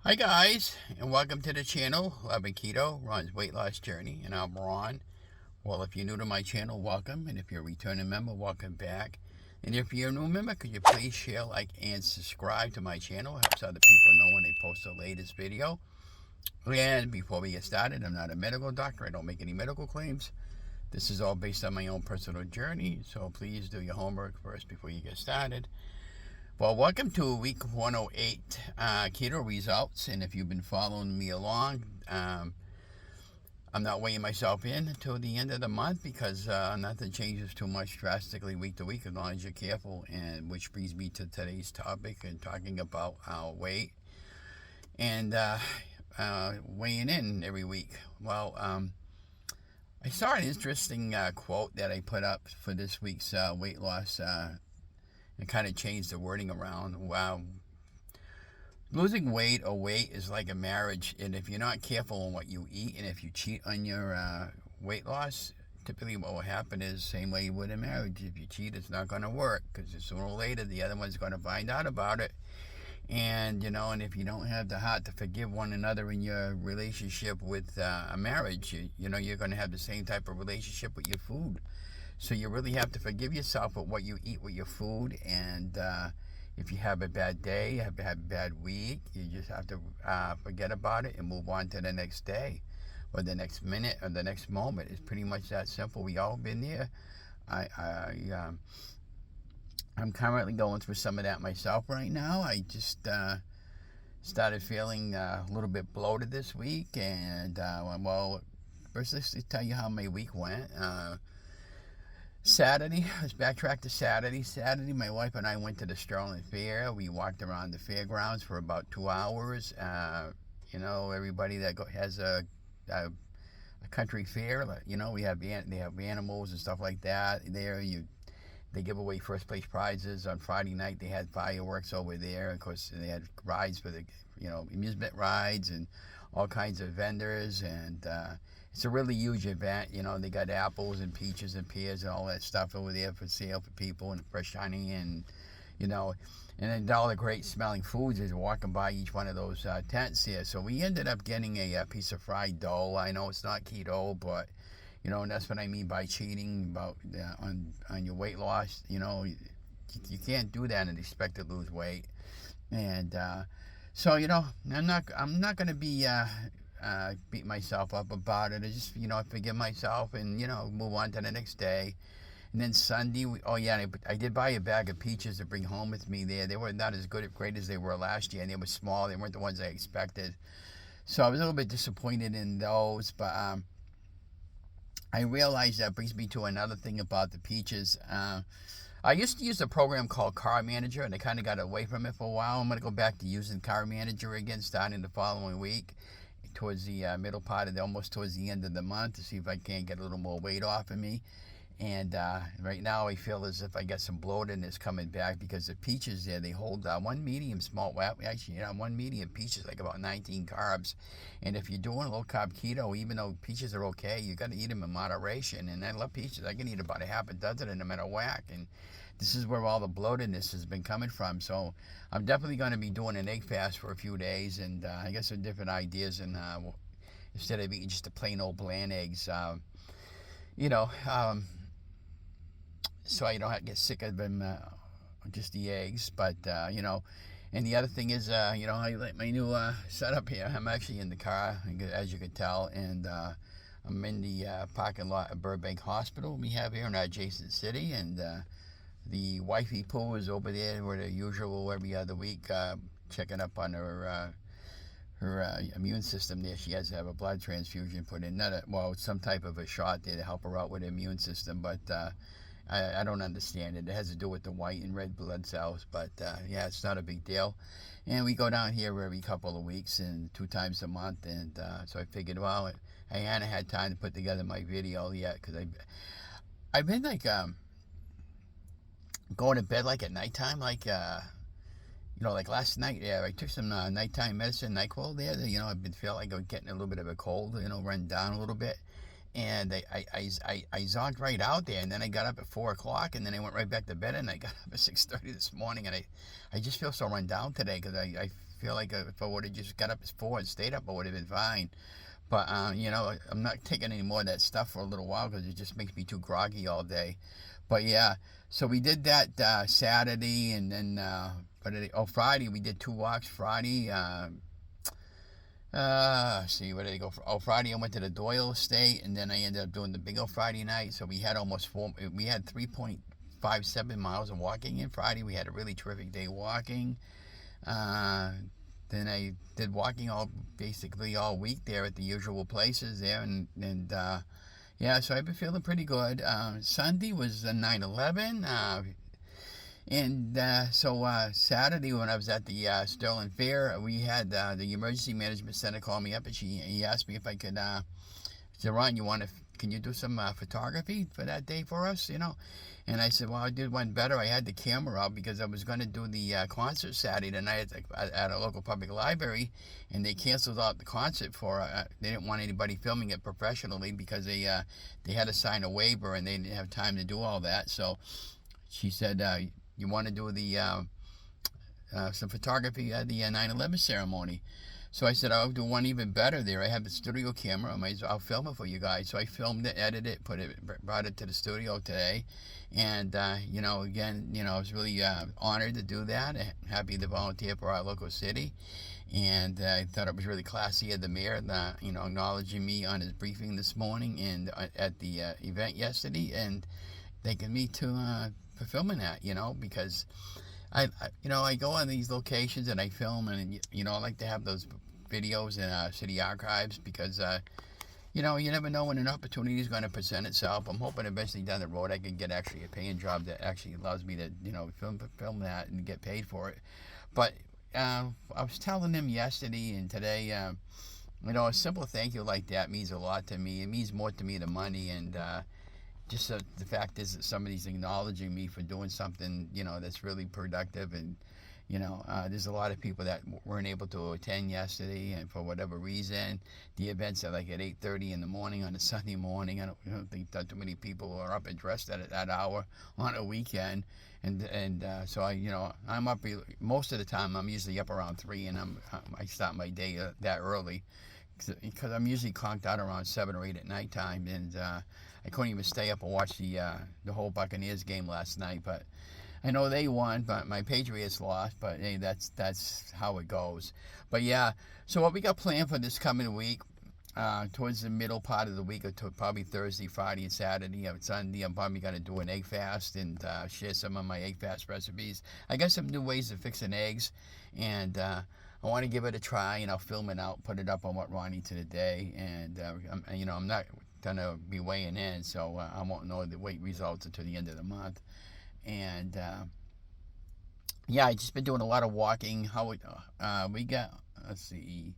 Hi guys, and welcome to the channel. Love and Keto, Ron's weight loss journey, and I'm Ron. Well, if you're new to my channel, welcome, and if you're a returning member, welcome back. And if you're a new member, could you please share, like, and subscribe to my channel? It helps other people know when they post the latest video. And before we get started, I'm not a medical doctor. I don't make any medical claims. This is all based on my own personal journey, so please do your homework first before you get started. Well, welcome to week 108 keto results, and if you've been following me along, I'm not weighing myself in until the end of the month because nothing changes too much drastically week to week as long as you're careful, and which brings me to today's topic and talking about our weight and weighing in every week. Well, I saw an interesting quote that I put up for this week's weight loss and kind of changed the wording around. Wow. Losing weight is like a marriage, and if you're not careful on what you eat, and if you cheat on your weight loss, typically what will happen is same way you would in marriage. If you cheat, it's not going to work because sooner or later the other one's going to find out about it. And and if you don't have the heart to forgive one another in your relationship with a marriage, you're going to have the same type of relationship with your food. So you really have to forgive yourself with what you eat with your food. And if you have a bad day, have a bad week, you just have to forget about it and move on to the next day or the next minute or the next moment. It's pretty much that simple. We all been there. I'm currently going through some of that myself right now. I just started feeling a little bit bloated this week. And, first let's tell you how my week went. Saturday, let's backtrack to Saturday. Saturday, my wife and I went to the Sterling Fair. We walked around the fairgrounds for about 2 hours. Everybody that has a country fair, they have animals and stuff like that. They give away first place prizes. On Friday night, they had fireworks over there. Of course, they had rides for the amusement rides and all kinds of vendors, and it's a really huge event. They got apples and peaches and pears and all that stuff over there for sale for people, and fresh honey, and then all the great smelling foods as walking by each one of those tents here. So we ended up getting a piece of fried dough. I know it's not keto, but and that's what I mean by cheating about on your weight loss. You can't do that and expect to lose weight. And so I'm not gonna be beat myself up about it. I just I forgive myself and move on to the next day. And then Sunday, I did buy a bag of peaches to bring home with me. They were not as great as they were last year, and they were small. They weren't the ones I expected. So I was a little bit disappointed in those, but I realized that brings me to another thing about the peaches. I used to use a program called Car Manager, and I kind of got away from it for a while. I'm going to go back to using Car Manager again starting the following week, towards the middle part of almost towards the end of the month, to see if I can't get a little more weight off of me. And right now I feel as if I got some bloatedness coming back because the peaches there, they hold one medium peach is like about 19 carbs. And if you're doing low carb keto, even though peaches are okay, you got to eat them in moderation. And I love peaches. I can eat about a half a dozen of them in a whack. And this is where all the bloatedness has been coming from. So I'm definitely going to be doing an egg fast for a few days, and I got some different ideas. And instead of eating just the plain old bland eggs, so I don't get sick of them, just the eggs. But and the other thing is, I like my new setup here. I'm actually in the car, as you can tell, and I'm in the parking lot of Berg Hospital we have here in our adjacent city, and the wifey pool is over there where the usual every other week, checking up on her immune system there. She has to have a blood transfusion put in, some type of a shot there to help her out with the immune system, but I don't understand it. It has to do with the white and red blood cells, but it's not a big deal. And we go down here every couple of weeks and 2 times a month, and so I figured, well, I hadn't had time to put together my video yet because I've been like going to bed like at nighttime, like like last night. I took some nighttime medicine, NyQuil there. I've been feeling like I'm getting a little bit of a cold, run down a little bit. And I zonked right out there, and then I got up at 4 o'clock, and then I went right back to bed, and I got up at 6:30 this morning, and I just feel so run down today because I feel like if I would have just got up at 4 and stayed up, I would have been fine. But, you know, I'm not taking any more of that stuff for a little while because it just makes me too groggy all day. But yeah, so we did that Saturday, and then Friday we did 2 walks. Friday, see, where did I go? Friday I went to the Doyle Estate, and then I ended up doing the Bingo Friday night. So we had we had 3.57 miles of walking in Friday. We had a really terrific day walking. Then I did walking basically all week there at the usual places there, and yeah, so I've been feeling pretty good. Sunday was 9/11, and so Saturday when I was at the Sterling Fair, we had the Emergency Management Center call me up, and he asked me if I could. Said, Ron, can you do some photography for that day for us, you know? And I said, well, I did one better. I had the camera out because I was going to do the concert Saturday night at a local public library, and they canceled out the concert they didn't want anybody filming it professionally because they had to sign a waiver, and they didn't have time to do all that. So she said, you want to do some photography at the 9/11 ceremony? So I said, I'll do one even better there. I have the studio camera. I'll film it for you guys. So I filmed it, edited it, brought it to the studio today. And, you know, again, you know, I was really honored to do that. Happy to volunteer for our local city. And I thought it was really classy of the mayor, you know, acknowledging me on his briefing this morning and at the event yesterday, and thanking me for filming that, you know, because you know, I go on these locations and I film, and, you know, I like to have those videos in city archives because, you know, you never know when an opportunity is going to present itself. I'm hoping eventually down the road I can get actually a paying job that actually allows me to, you know, film that and get paid for it. But I was telling them yesterday and today, you know, a simple thank you like that means a lot to me. It means more to me than money, and just the fact is that somebody's acknowledging me for doing something, you know, that's really productive. And, you know, there's a lot of people that weren't able to attend yesterday, and for whatever reason, the events are like at 8:30 in the morning on a Sunday morning. I don't think that too many people are up and dressed at that hour on a weekend. And so you know, I'm up most of the time. I'm usually up around 3, and I start my day that early because I'm usually conked out around 7 or 8 at nighttime, and I couldn't even stay up and watch the whole Buccaneers game last night. But I know they won, but my Patriots lost. But hey, that's how it goes. But yeah, so what we got planned for this coming week, towards the middle part of the week, or probably Thursday, Friday, and Saturday. Sunday, I'm probably going to do an egg fast and share some of my egg fast recipes. I got some new ways of fixing eggs, and I want to give it a try, and I'll film it out, put it up on What Ronnie to the Day. And you know, I'm not gonna be weighing in, so I won't know the weight results until the end of the month. And yeah, I just been doing a lot of walking. We got, let's see,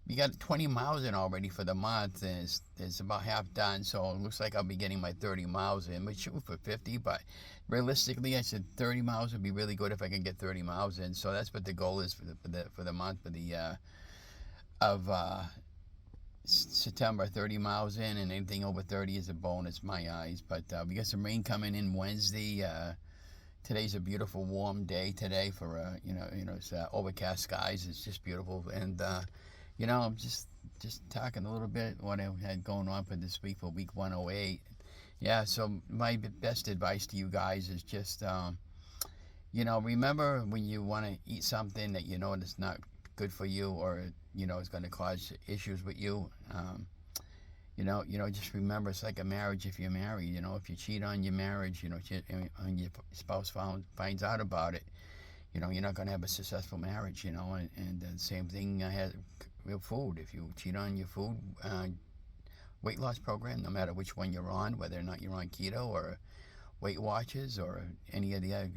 we got 20 miles in already for the month, and it's about half done. So it looks like I'll be getting my 30 miles in. We shoot for 50, but realistically, I said 30 miles would be really good if I can get 30 miles in. So that's what the goal is for the month of September. 30 miles in, and anything over 30 is a bonus, my eyes. But we got some rain coming in Wednesday. Today's a beautiful warm day today for you know it's overcast skies. It's just beautiful. And you know, I'm just talking a little bit what I had going on for this week, for week 108. Yeah, so my best advice to you guys is just you know, remember when you want to eat something that you know that's not good for you, or you know it's going to cause issues with you. You know, just remember, it's like a marriage. If you're married, you know, if you cheat on your marriage, you know, and your spouse finds out about it, you know, you're not going to have a successful marriage. You know, and the same thing with food. If you cheat on your food weight loss program, no matter which one you're on, whether or not you're on keto or Weight Watchers or any of the other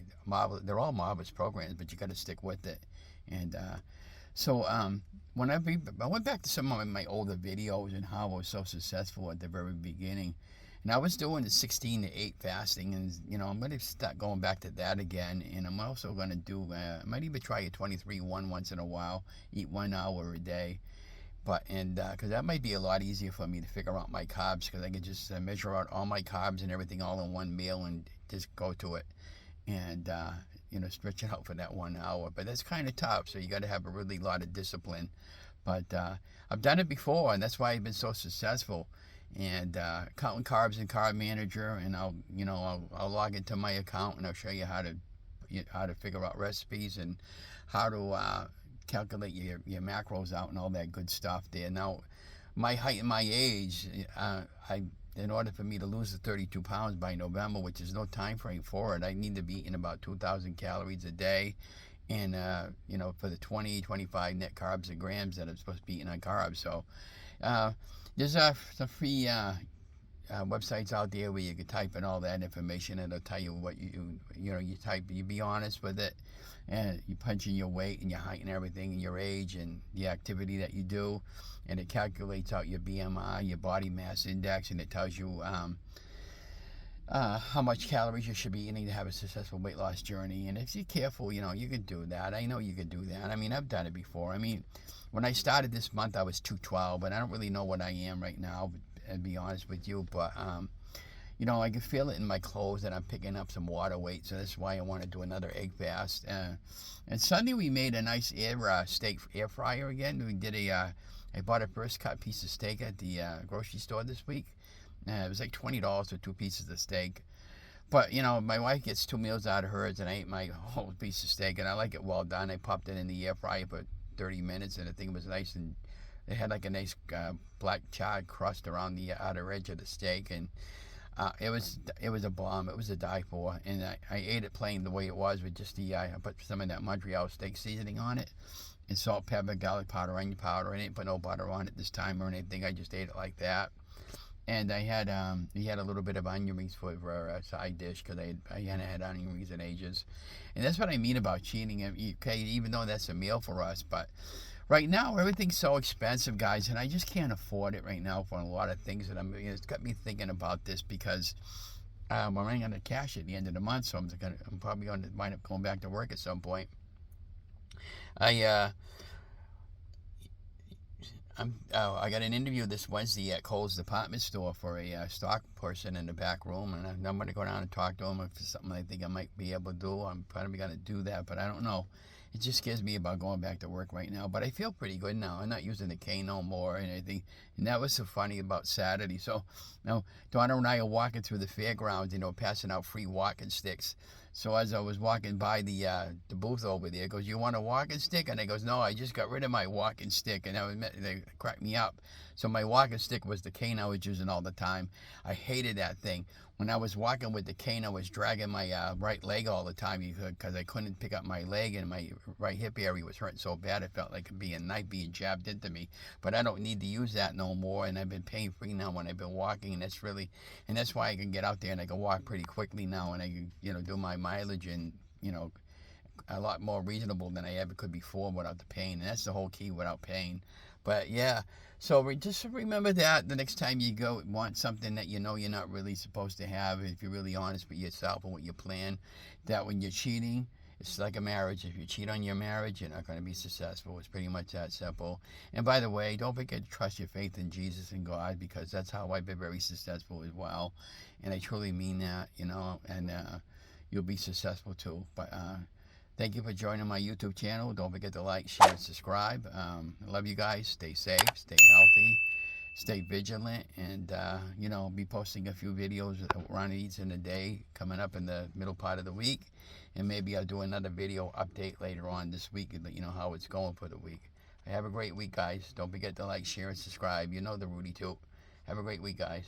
they're all marvelous programs, but you got to stick with it. And so when I went back to some of my older videos and how I was so successful at the very beginning, and I was doing the 16-8 fasting, and you know, I'm going to start going back to that again. And I'm also going to do I might even try a 23-1 once in a while, eat 1 hour a day. But because that might be a lot easier for me to figure out my carbs, because I can just measure out all my carbs and everything all in one meal and just go to it. And stretch it out for that 1 hour. But that's kind of tough, so you got to have a really lot of discipline. But I've done it before, and that's why I've been so successful. And counting carbs in Carb Manager, and I'll log into my account, and I'll show you how to figure out recipes and how to calculate your macros out and all that good stuff there. Now, my height and my age, in order for me to lose the 32 pounds by November, which is no time frame for it, I need to be eating about 2,000 calories a day. And, for the 25 net carbs and grams that I'm supposed to be eating on carbs. So there's some free websites out there where you can type in all that information, and it'll tell you what you be honest with it, and you punch in your weight and your height and everything, and your age and the activity that you do, and it calculates out your BMI, your body mass index, and it tells you how much calories you should be eating to have a successful weight loss journey. And if you're careful, you can do that. I know you can do that. I mean, I've done it before. I mean, when I started this month, I was 212, but I don't really know what I am right now, to be honest with you. But, I can feel it in my clothes that I'm picking up some water weight, so that's why I want to do another egg fast. And Sunday we made a nice steak air fryer again. We did I bought a first cut piece of steak at the grocery store this week. It was like $20 for 2 pieces of steak. But, my wife gets 2 meals out of hers, and I ate my whole piece of steak, and I like it well done. I popped it in the air fryer for 30 minutes, and the thing was nice, and it had like a nice black charred crust around the outer edge of the steak, and it was a bomb. It was a die for, and I ate it plain the way it was with just I put some of that Montreal steak seasoning on it, and salt, pepper, garlic powder, onion powder. I didn't put no butter on it this time or anything. I just ate it like that. And I had a little bit of onion rings for a side dish, because I hadn't had onion rings in ages. And that's what I mean about cheating. Okay, even though that's a meal for us, but right now everything's so expensive, guys, and I just can't afford it right now for a lot of things. And it's got me thinking about this, because I'm running out of cash at the end of the month, so I'm probably going to wind up going back to work at some point. I got an interview this Wednesday at Kohl's department store for a stock person in the back room, and I'm going to go down and talk to him. If it's something I think I might be able to do, I'm probably going to do that, but I don't know. It just scares me about going back to work right now, but I feel pretty good now. I'm not using the cane no more or anything, and that was so funny about Saturday. So now Donna and I are walking through the fairgrounds, passing out free walking sticks. So as I was walking by the booth over there, goes, "You want a walking stick?" And I goes, "No, I just got rid of my walking stick." And they cracked me up. So my walking stick was the cane I was using all the time. I hated that thing. When I was walking with the cane, I was dragging my right leg all the time, because I couldn't pick up my leg, and my right hip area was hurting so bad it felt like a knife being jabbed into me. But I don't need to use that no more, and I've been pain-free now when I've been walking, and that's why I can get out there and I can walk pretty quickly now, and I can do my mileage and a lot more reasonable than I ever could before without the pain. And that's the whole key, without pain. But yeah, so just remember that the next time you want something that you're not really supposed to have, if you're really honest with yourself and what you plan, that when you're cheating, it's like a marriage. If you cheat on your marriage, you're not going to be successful. It's pretty much that simple. And by the way, don't forget to trust your faith in Jesus and God, because that's how I've been very successful as well. And I truly mean that, and you'll be successful too. But thank you for joining my YouTube channel. Don't forget to like, share, and subscribe. I love you guys. Stay safe, stay healthy, stay vigilant, and, be posting a few videos that Ron eats in a day coming up in the middle part of the week. And maybe I'll do another video update later on this week and let you know how it's going for the week. Have a great week, guys. Don't forget to like, share, and subscribe. You know the Rudy too. Have a great week, guys.